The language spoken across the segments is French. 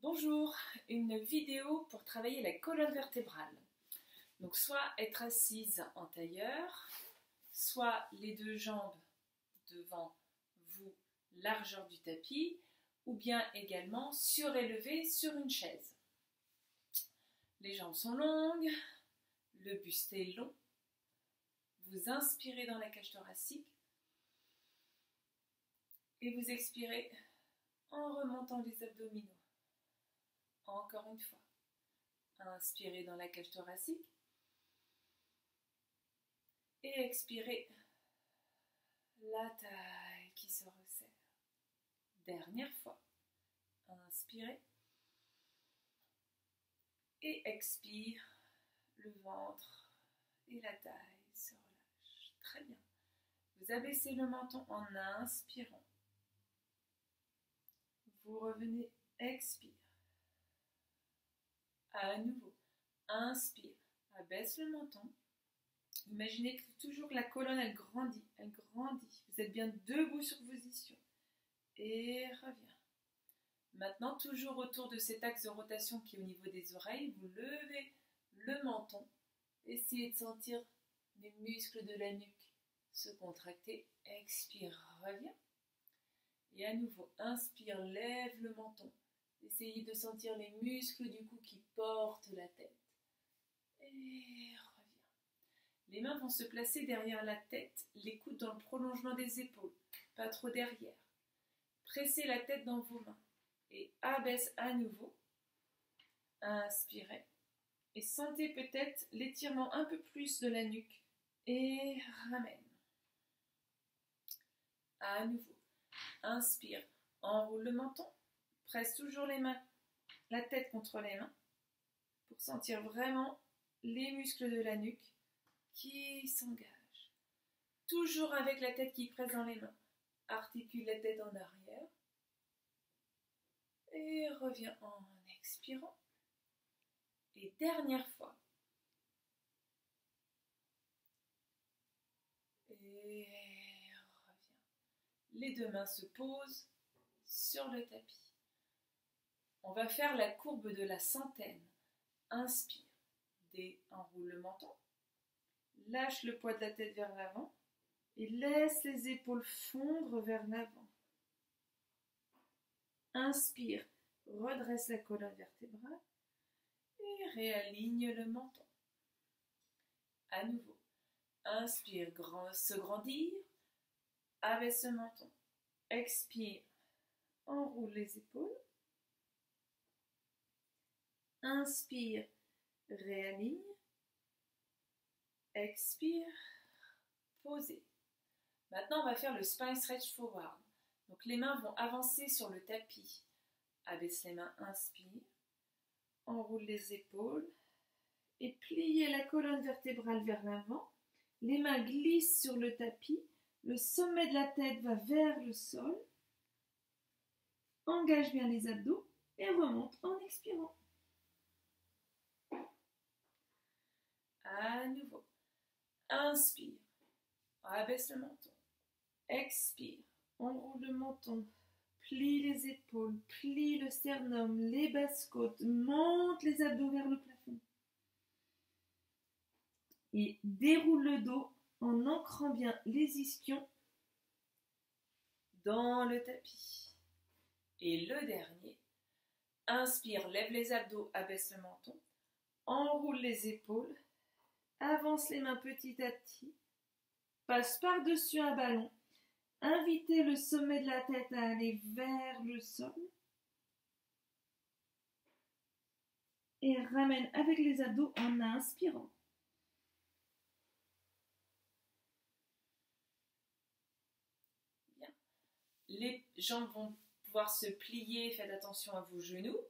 Bonjour, une vidéo pour travailler la colonne vertébrale. Donc soit être assise en tailleur, soit les deux jambes devant vous, largeur du tapis, ou bien également surélevé sur une chaise. Les jambes sont longues, le buste est long. Vous inspirez dans la cage thoracique et vous expirez en remontant les abdominaux. Encore une fois, inspirez dans la cage thoracique et expirez la taille qui se resserre. Dernière fois, inspirez et expire, le ventre et la taille se relâchent. Très bien. Vous abaissez le menton en inspirant. Vous revenez, expire. À nouveau, inspire, abaisse le menton. Imaginez que toujours la colonne, elle grandit, elle grandit. Vous êtes bien debout sur position. Et revient. Maintenant, toujours autour de cet axe de rotation qui est au niveau des oreilles, vous levez le menton. Essayez de sentir les muscles de la nuque se contracter. Expire, reviens. Et à nouveau, inspire, lève le menton. Essayez de sentir les muscles du cou qui portent la tête. Et reviens. Les mains vont se placer derrière la tête, les coudes dans le prolongement des épaules, pas trop derrière. Pressez la tête dans vos mains et abaisse à nouveau. Inspirez et sentez peut-être l'étirement un peu plus de la nuque et ramène. À nouveau, inspire, enroule le menton. Presse toujours les mains, la tête contre les mains pour sentir vraiment les muscles de la nuque qui s'engagent. Toujours avec la tête qui presse dans les mains. Articule la tête en arrière et reviens en expirant. Et dernière fois. Et reviens. Les deux mains se posent sur le tapis. On va faire la courbe de la centaine. Inspire, déenroule le menton, lâche le poids de la tête vers l'avant et laisse les épaules fondre vers l'avant. Inspire, redresse la colonne vertébrale et réaligne le menton. À nouveau, inspire, se grandir, abaisse le menton, expire, enroule les épaules. Inspire, réaligne, expire, posez. Maintenant, on va faire le spine stretch forward. Donc, les mains vont avancer sur le tapis. Abaisse les mains, inspire, enroule les épaules et pliez la colonne vertébrale vers l'avant. Les mains glissent sur le tapis, le sommet de la tête va vers le sol. Engage bien les abdos et remonte en expirant. À nouveau, inspire, abaisse le menton, expire, enroule le menton, plie les épaules, plie le sternum, les basses côtes, monte les abdos vers le plafond. Et déroule le dos en ancrant bien les ischions dans le tapis. Et le dernier, inspire, lève les abdos, abaisse le menton, enroule les épaules, avance les mains petit à petit, passe par-dessus un ballon, invitez le sommet de la tête à aller vers le sol et ramène avec les abdos en inspirant. Bien. Les jambes vont pouvoir se plier, faites attention à vos genoux.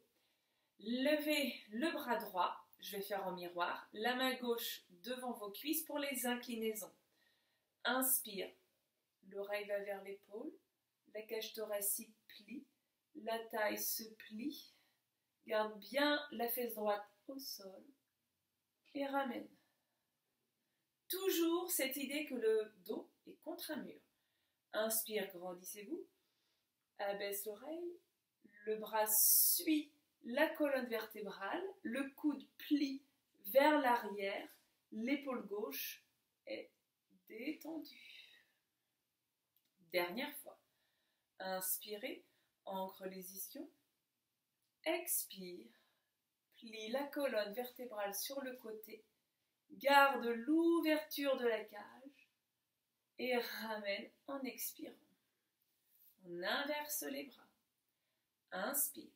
Levez le bras droit. Je vais faire en miroir, la main gauche devant vos cuisses pour les inclinaisons. Inspire, l'oreille va vers l'épaule, la cage thoracique plie, la taille se plie, garde bien la fesse droite au sol et ramène. Toujours cette idée que le dos est contre un mur. Inspire, grandissez-vous, abaisse l'oreille, le bras suit la colonne vertébrale, le coude plie vers l'arrière, l'épaule gauche est détendue. Dernière fois. Inspirez, ancre les ischions. Expire, plie la colonne vertébrale sur le côté, garde l'ouverture de la cage et ramène en expirant. On inverse les bras. Inspire,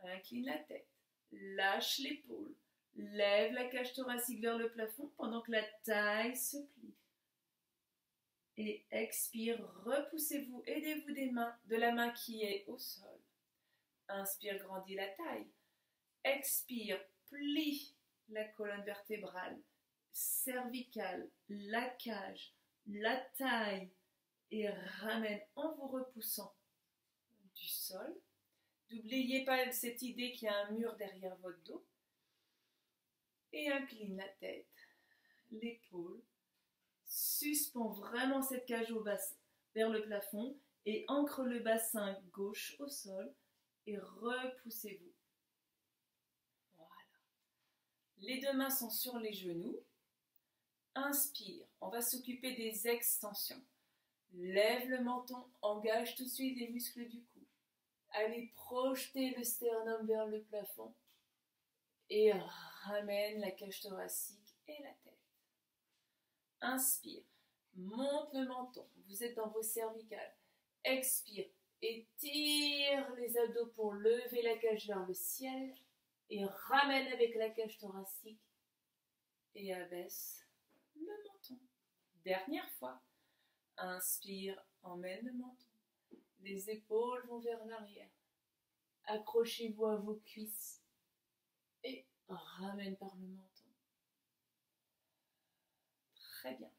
incline la tête, lâche l'épaule, lève la cage thoracique vers le plafond pendant que la taille se plie. Et expire, repoussez-vous, aidez-vous de la main qui est au sol. Inspire, grandis la taille. Expire, plie la colonne vertébrale, cervicale, la cage, la taille et ramène en vous repoussant du sol. N'oubliez pas cette idée qu'il y a un mur derrière votre dos. Et incline la tête, l'épaule. Suspend vraiment cette cage au bassin, vers le plafond et ancre le bassin gauche au sol et repoussez-vous. Voilà. Les deux mains sont sur les genoux. Inspire, on va s'occuper des extensions. Lève le menton, engage tout de suite les muscles du cou. Allez projeter le sternum vers le plafond et ramène la cage thoracique et la tête. Inspire, monte le menton, vous êtes dans vos cervicales. Expire, étire les abdos pour lever la cage vers le ciel et ramène avec la cage thoracique et abaisse le menton. Dernière fois, inspire, emmène le menton. Les épaules vont vers l'arrière. Accrochez-vous à vos cuisses et ramène par le menton. Très bien.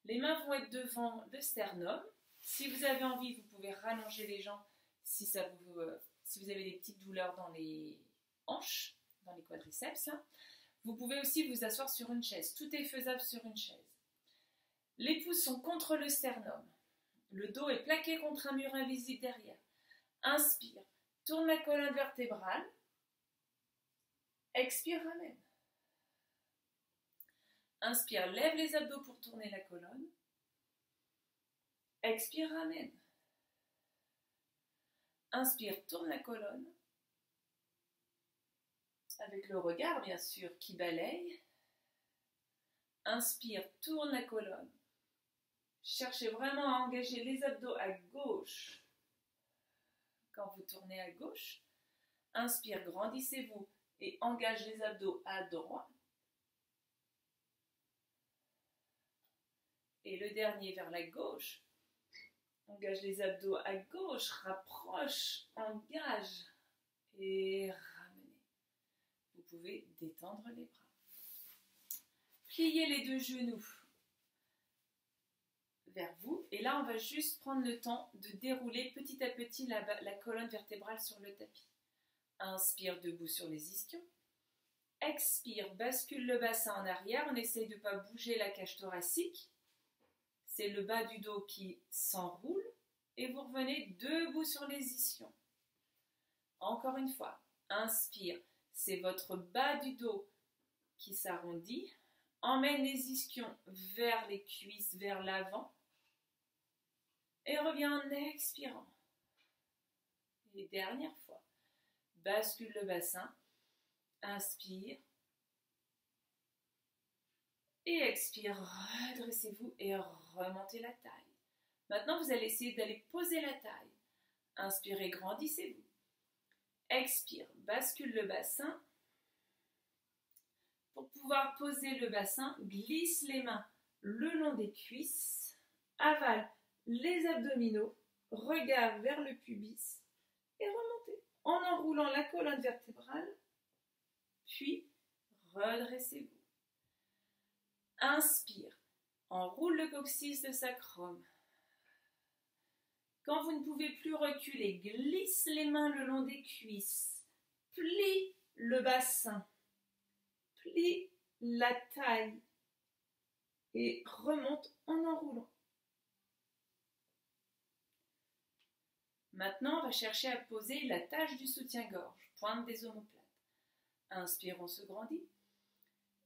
Les mains vont être devant le sternum. Si vous avez envie, vous pouvez rallonger les jambes si vous avez des petites douleurs dans les hanches, dans les quadriceps. Là. Vous pouvez aussi vous asseoir sur une chaise. Tout est faisable sur une chaise. Les pouces sont contre le sternum. Le dos est plaqué contre un mur invisible derrière. Inspire, tourne la colonne vertébrale. Expire, ramène. Inspire, lève les abdos pour tourner la colonne. Expire, ramène. Inspire, tourne la colonne. Avec le regard, bien sûr, qui balaye. Inspire, tourne la colonne. Cherchez vraiment à engager les abdos à gauche quand vous tournez à gauche. Inspire, grandissez-vous et engage les abdos à droite. Et le dernier vers la gauche. Engage les abdos à gauche, rapproche, engage et ramenez. Vous pouvez détendre les bras. Pliez les deux genoux vers vous. Et là, on va juste prendre le temps de dérouler petit à petit la colonne vertébrale sur le tapis. Inspire, debout sur les ischions. Expire, bascule le bassin en arrière. On essaye de ne pas bouger la cage thoracique. C'est le bas du dos qui s'enroule. Et vous revenez debout sur les ischions. Encore une fois, inspire. C'est votre bas du dos qui s'arrondit. Emmène les ischions vers les cuisses, vers l'avant. Et reviens en expirant. Et dernière fois. Bascule le bassin. Inspire. Et expire. Redressez-vous et remontez la taille. Maintenant, vous allez essayer d'aller poser la taille. Inspirez, grandissez-vous. Expire, bascule le bassin. Pour pouvoir poser le bassin, glisse les mains le long des cuisses. Avale les abdominaux. Regard vers le pubis. Et remontez en enroulant la colonne vertébrale. Puis, redressez-vous. Inspire, enroule le coccyx, le sacrum. Quand vous ne pouvez plus reculer, glisse les mains le long des cuisses. Plie le bassin. Plie la taille. Et remonte en enroulant. Maintenant, on va chercher à poser l'attache du soutien-gorge. pointe des omoplates. Inspire, on se grandit.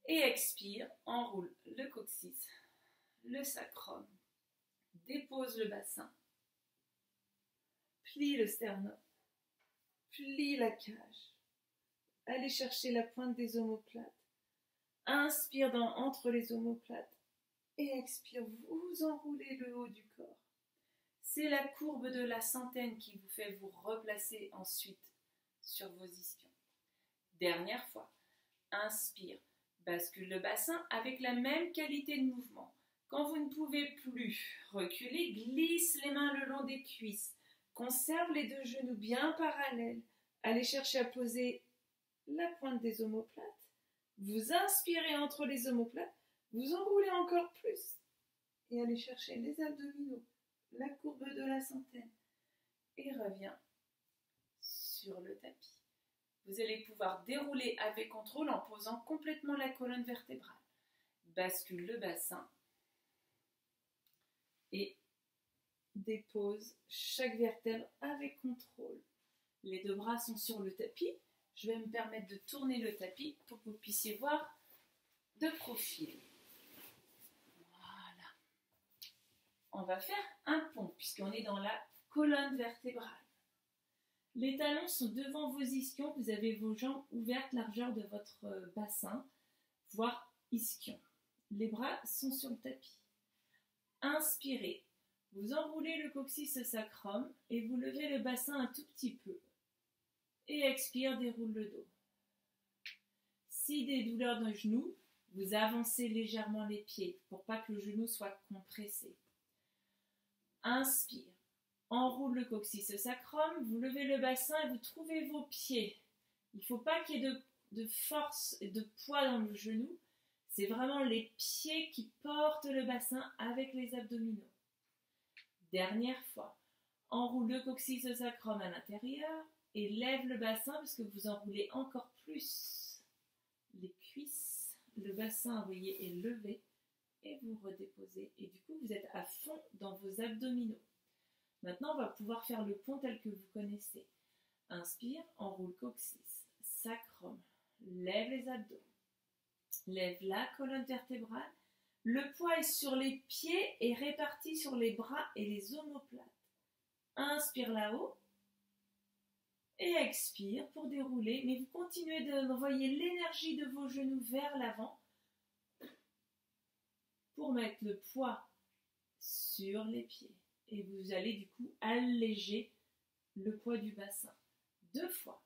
Et expire, enroule le coccyx, le sacrum. Dépose le bassin. Plie le sternum. Plie la cage. Allez chercher la pointe des omoplates. Inspire entre les omoplates. Et expire, vous enroulez le haut du corps. C'est la courbe de la centaine qui vous fait vous replacer ensuite sur vos ischions. Dernière fois, inspire, bascule le bassin avec la même qualité de mouvement. Quand vous ne pouvez plus reculer, glisse les mains le long des cuisses. Conserve les deux genoux bien parallèles. Allez chercher à poser la pointe des omoplates. Vous inspirez entre les omoplates. Vous enroulez encore plus. Et allez chercher les abdominaux. La courbe de la centaine. Et reviens sur le tapis. Vous allez pouvoir dérouler avec contrôle en posant complètement la colonne vertébrale. Bascule le bassin et dépose chaque vertèbre avec contrôle. Les deux bras sont sur le tapis. Je vais me permettre de tourner le tapis pour que vous puissiez voir de profil. Voilà. On va faire un pont puisqu'on est dans la colonne vertébrale. Les talons sont devant vos ischions. Vous avez vos jambes ouvertes, largeur de votre bassin, voire ischion. Les bras sont sur le tapis. Inspirez. Vous enroulez le coccyx sacrum et vous levez le bassin un tout petit peu. Et expire, déroule le dos. Si des douleurs de genou, vous avancez légèrement les pieds pour pas que le genou soit compressé. Inspire. Enroule le coccyx sacrum, vous levez le bassin et vous trouvez vos pieds. Il ne faut pas qu'il y ait de force et de poids dans le genou. C'est vraiment les pieds qui portent le bassin avec les abdominaux. Dernière fois, enroule le coccyx sacrum à l'intérieur et lève le bassin parce que vous enroulez encore plus les cuisses. Le bassin, vous voyez, est levé et vous redéposez. Et du coup, vous êtes à fond dans vos abdominaux. Maintenant, on va pouvoir faire le pont tel que vous connaissez. Inspire, enroule coccyx, sacrum, lève les abdos, lève la colonne vertébrale. Le poids est sur les pieds et réparti sur les bras et les omoplates. Inspire là-haut et expire pour dérouler. Mais vous continuez d'envoyer l'énergie de vos genoux vers l'avant pour mettre le poids sur les pieds. Et vous allez du coup alléger le poids du bassin. 2 fois.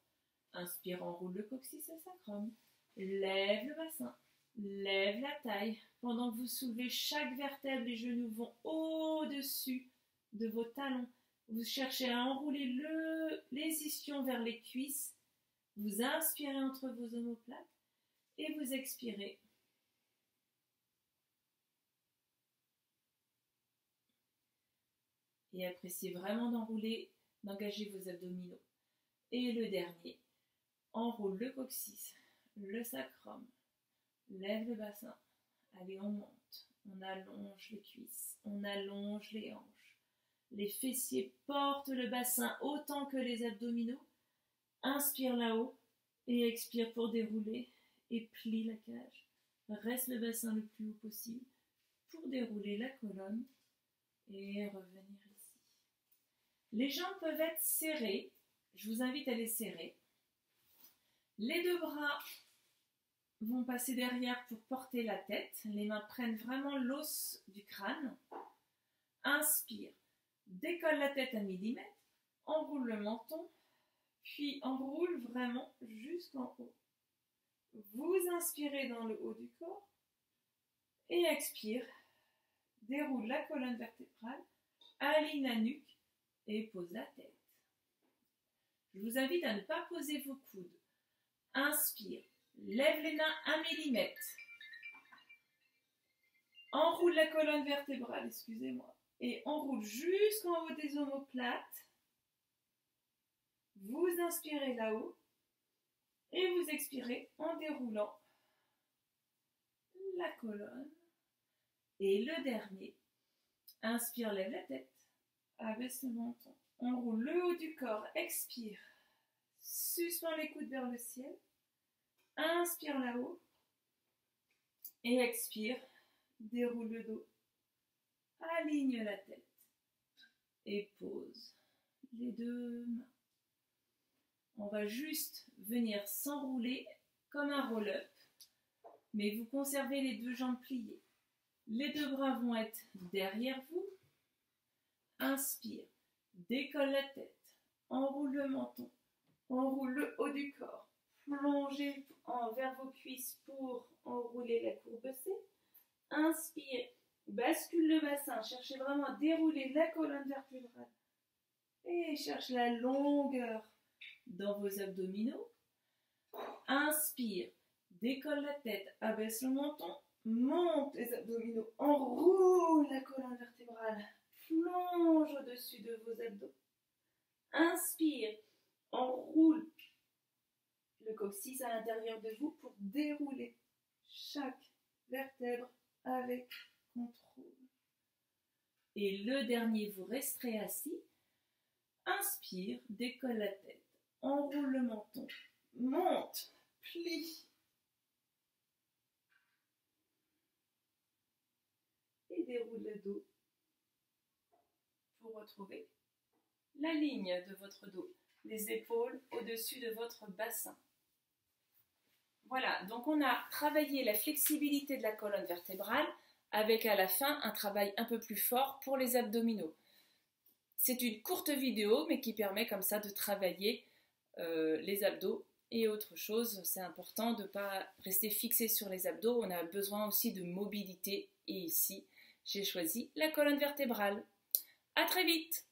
Inspire, enroule le coccyx sacrum. Lève le bassin. Lève la taille. Pendant que vous soulevez chaque vertèbre, les genoux vont au-dessus de vos talons. Vous cherchez à enrouler les ischions vers les cuisses. Vous inspirez entre vos omoplates et vous expirez. Et appréciez vraiment d'engager vos abdominaux. Et le dernier, enroule le coccyx, le sacrum, lève le bassin. Allez, on monte, on allonge les cuisses, on allonge les hanches. Les fessiers portent le bassin autant que les abdominaux. Inspire là-haut et expire pour dérouler et plie la cage. Reste le bassin le plus haut possible pour dérouler la colonne et revenir ici. Les jambes peuvent être serrées. Je vous invite à les serrer. Les deux bras vont passer derrière pour porter la tête. Les mains prennent vraiment l'os du crâne. Inspire. Décolle la tête à millimètre. Enroule le menton. Puis enroule vraiment jusqu'en haut. Vous inspirez dans le haut du corps. Et expire. Déroule la colonne vertébrale. Aligne la nuque. Et pose la tête. Je vous invite à ne pas poser vos coudes. Inspire. Lève les mains 1 millimètre. Enroule la colonne vertébrale, excusez-moi. Et enroule jusqu'en haut des omoplates. Vous inspirez là-haut. Et vous expirez en déroulant la colonne. Et le dernier. Inspire, lève la tête. Abaisse le menton. Enroule le haut du corps. Expire. Suspends les coudes vers le ciel. Inspire là-haut. Et expire. Déroule le dos. Aligne la tête. Et pose les deux mains. On va juste venir s'enrouler comme un roll-up. Mais vous conservez les deux jambes pliées. Les deux bras vont être derrière vous. Inspire. Décolle la tête. Enroule le menton. Enroule le haut du corps. Plongez vers vos cuisses pour enrouler la courbe C. Inspire. Bascule le bassin. Cherchez vraiment à dérouler la colonne vertébrale. Et cherchez la longueur dans vos abdominaux. Inspire. Décolle la tête. Abaisse le menton. Monte les abdominaux. Enroule la colonne vertébrale. Plonge au-dessus de vos abdos. Inspire. Enroule le coccyx à l'intérieur de vous pour dérouler chaque vertèbre avec contrôle. Et le dernier, vous resterez assis. Inspire, décolle la tête, enroule le menton, monte, plie. Et déroule le dos pour retrouver la ligne de votre dos, les épaules au-dessus de votre bassin. Voilà, donc on a travaillé la flexibilité de la colonne vertébrale avec à la fin un travail un peu plus fort pour les abdominaux. C'est une courte vidéo mais qui permet comme ça de travailler les abdos et autre chose. C'est important de ne pas rester fixé sur les abdos, on a besoin aussi de mobilité et ici j'ai choisi la colonne vertébrale. À très vite!